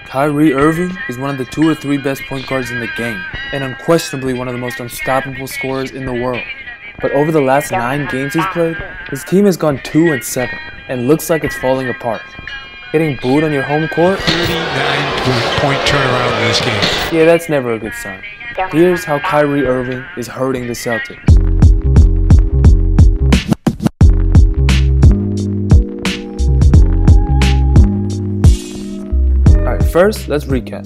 Kyrie Irving is one of the 2 or 3 best point guards in the game, and unquestionably one of the most unstoppable scorers in the world. But over the last 9 games he's played, his team has gone 2-7, and looks like it's falling apart. Getting booed on your home court? 39-point turnaround in this game. Yeah, that's never a good sign. Here's how Kyrie Irving is hurting the Celtics. First, let's recap.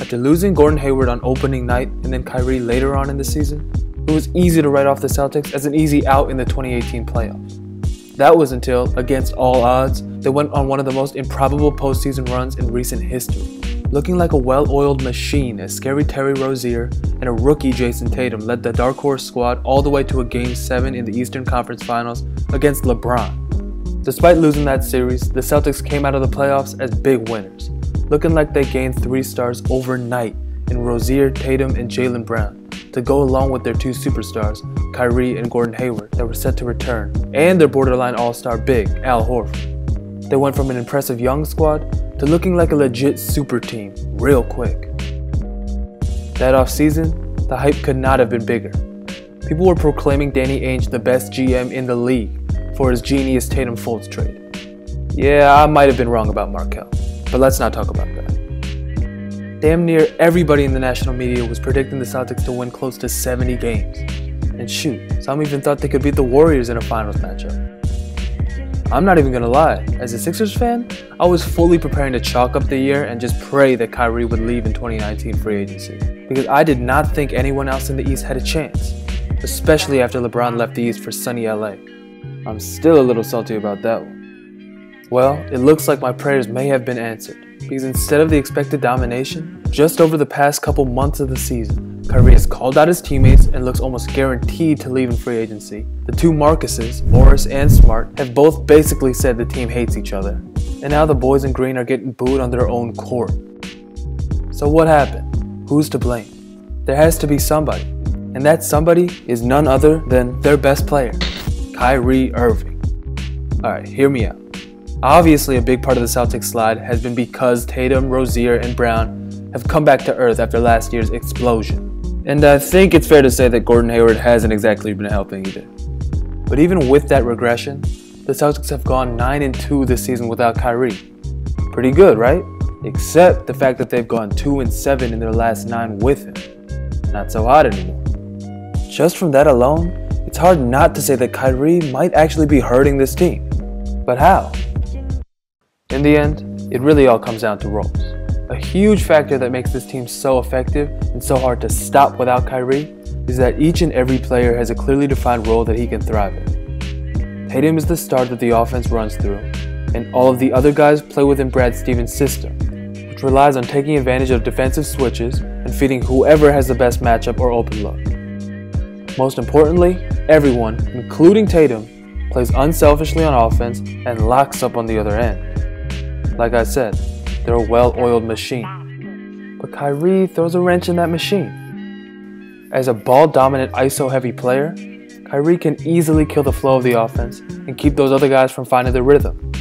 After losing Gordon Hayward on opening night and then Kyrie later on in the season, it was easy to write off the Celtics as an easy out in the 2018 playoffs. That was until, against all odds, they went on one of the most improbable postseason runs in recent history, looking like a well-oiled machine as scary Terry Rozier and a rookie Jason Tatum led the Dark Horse squad all the way to a Game 7 in the Eastern Conference Finals against LeBron. Despite losing that series, the Celtics came out of the playoffs as big winners, looking like they gained 3 stars overnight in Rozier, Tatum, and Jaylen Brown to go along with their 2 superstars, Kyrie and Gordon Hayward, that were set to return, and their borderline all-star big, Al Horford. They went from an impressive young squad to looking like a legit super team real quick. That offseason, the hype could not have been bigger. People were proclaiming Danny Ainge the best GM in the league for his genius Tatum Fultz trade. Yeah, I might have been wrong about Markelle, but let's not talk about that. Damn near everybody in the national media was predicting the Celtics to win close to 70 games. And shoot, some even thought they could beat the Warriors in a finals matchup. I'm not even gonna lie, as a Sixers fan, I was fully preparing to chalk up the year and just pray that Kyrie would leave in 2019 free agency, because I did not think anyone else in the East had a chance, especially after LeBron left the East for sunny LA. I'm still a little salty about that one. Well, it looks like my prayers may have been answered, because instead of the expected domination, just over the past couple months of the season, Kyrie has called out his teammates and looks almost guaranteed to leave in free agency. The 2 Marcuses, Morris and Smart, have both basically said the team hates each other, and now the boys in green are getting booed on their own court. So what happened? Who's to blame? There has to be somebody, and that somebody is none other than their best player, Kyrie Irving. Alright, hear me out. Obviously, a big part of the Celtics slide has been because Tatum, Rozier, and Brown have come back to earth after last year's explosion. And I think it's fair to say that Gordon Hayward hasn't exactly been helping either. But even with that regression, the Celtics have gone 9-2 this season without Kyrie. Pretty good, right? Except the fact that they've gone 2-7 in their last 9 with him. Not so hot anymore. Just from that alone, it's hard not to say that Kyrie might actually be hurting this team. But how? In the end, it really all comes down to roles. A huge factor that makes this team so effective and so hard to stop without Kyrie is that each and every player has a clearly defined role that he can thrive in. Tatum is the star that the offense runs through, and all of the other guys play within Brad Stevens' system, which relies on taking advantage of defensive switches and feeding whoever has the best matchup or open look. Most importantly, everyone, including Tatum, plays unselfishly on offense and locks up on the other end. Like I said, they're a well-oiled machine. But Kyrie throws a wrench in that machine. As a ball-dominant ISO-heavy player, Kyrie can easily kill the flow of the offense and keep those other guys from finding their rhythm.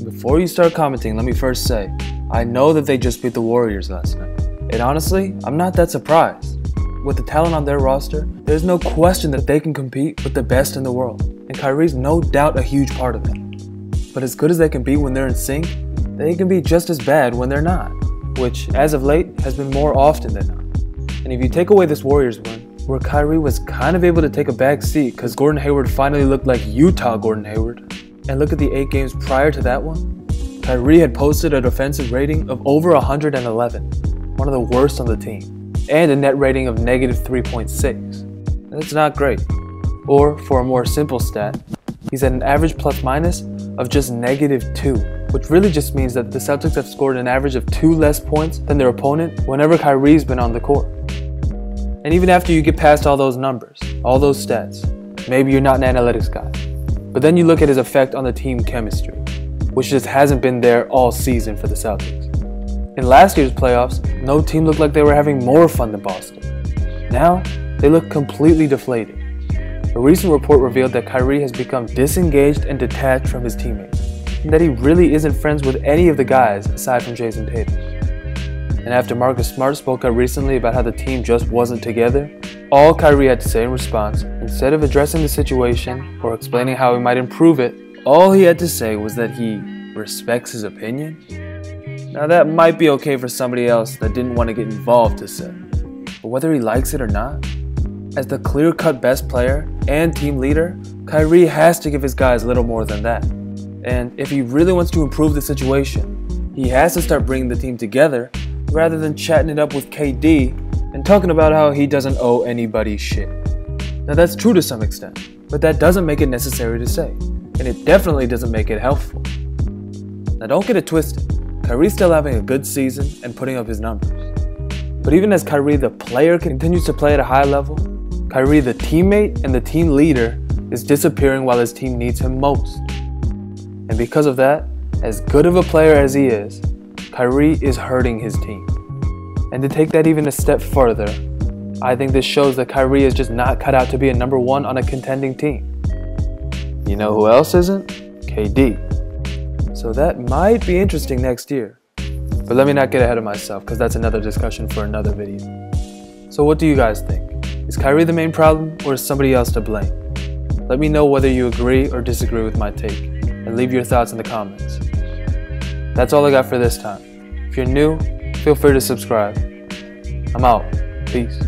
Before you start commenting, let me first say, I know that they just beat the Warriors last night. And honestly, I'm not that surprised. With the talent on their roster, there's no question that they can compete with the best in the world. And Kyrie's no doubt a huge part of that. But as good as they can be when they're in sync, they can be just as bad when they're not, which, as of late, has been more often than not. And if you take away this Warriors win, where Kyrie was kind of able to take a back seat because Gordon Hayward finally looked like Utah Gordon Hayward, and look at the 8 games prior to that one, Kyrie had posted a defensive rating of over 111, one of the worst on the team, and a net rating of negative 3.6. That's not great. Or, for a more simple stat, he's at an average plus-minus of just negative 2, which really just means that the Celtics have scored an average of 2 less points than their opponent whenever Kyrie's been on the court. And even after you get past all those numbers, all those stats, maybe you're not an analytics guy, but then you look at his effect on the team chemistry, which just hasn't been there all season for the Celtics. In last year's playoffs, no team looked like they were having more fun than Boston. Now, they look completely deflated. A recent report revealed that Kyrie has become disengaged and detached from his teammates, and that he really isn't friends with any of the guys aside from Jason Tatum. And after Marcus Smart spoke up recently about how the team just wasn't together, all Kyrie had to say in response, instead of addressing the situation or explaining how he might improve it, all he had to say was that he respects his opinion. Now that might be okay for somebody else that didn't want to get involved to say, but whether he likes it or not, as the clear-cut best player and team leader, Kyrie has to give his guys a little more than that. And if he really wants to improve the situation, he has to start bringing the team together rather than chatting it up with KD and talking about how he doesn't owe anybody shit. Now that's true to some extent, but that doesn't make it necessary to say, and it definitely doesn't make it helpful. Now don't get it twisted, Kyrie's still having a good season and putting up his numbers. But even as Kyrie the player continues to play at a high level, Kyrie the teammate and the team leader is disappearing while his team needs him most. And because of that, as good of a player as he is, Kyrie is hurting his team. And to take that even a step further, I think this shows that Kyrie is just not cut out to be a number one on a contending team. You know who else isn't? KD. So that might be interesting next year. But let me not get ahead of myself, because that's another discussion for another video. So what do you guys think? Is Kyrie the main problem, or is somebody else to blame? Let me know whether you agree or disagree with my take, and leave your thoughts in the comments. That's all I got for this time. If you're new, feel free to subscribe. I'm out. Peace.